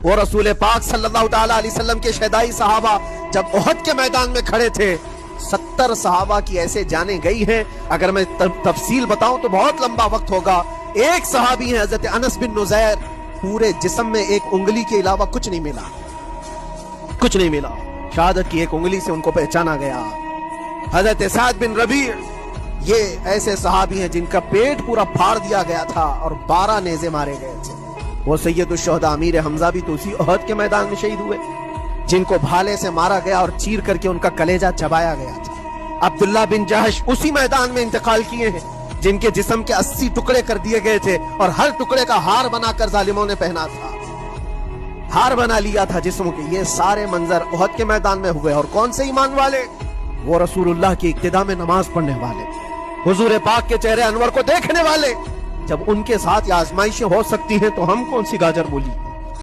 वो रसूल पाक सल्लल्लाहु ताला अलैहि वसल्लम के शहदाई सहाबा जब उहद के मैदान में खड़े थे, 70 सहाबा की ऐसे जाने गई हैं, अगर मैं तफसील बताऊं तो बहुत लंबा वक्त होगा। एक सहाबी है हजरत अनस बिन नुज़ैर, पूरे जिस्म में एक उंगली के अलावा कुछ नहीं मिला, कुछ नहीं मिला। शहादत की एक उंगली से उनको पहचाना गया। हजरत साद बिन रबी, ये ऐसे सहाबी हैं जिनका पेट पूरा फाड़ दिया गया था और 12 नेज़े मारे गए थे। वो सैयदुश शुहदा अमीर हमजा भी तो उसी उहद के मैदान में शहीद हुए, जिनको भाले से मारा गया और चीर करके उनका कलेजा चबाया गया था। अब्दुल्ला बिन जहश उसी मैदान में इंतकाल किए हैं, जिनके जिस्म के 80 टुकड़े कर दिए गए थे और हर टुकड़े का हार बनाकर जालिमों ने पहना था, हार बना लिया था जिस्मों के। ये सारे मंजर उहद के मैदान में हुए। और कौन से ईमान वाले? वो रसूलुल्लाह की इक्तिदा में नमाज पढ़ने वाले, हुजूर पाक के चेहरे अनवर को देखने वाले। जब उनके साथ ये आजमाइशें हो सकती हैं तो हम कौन सी गाजर बोली।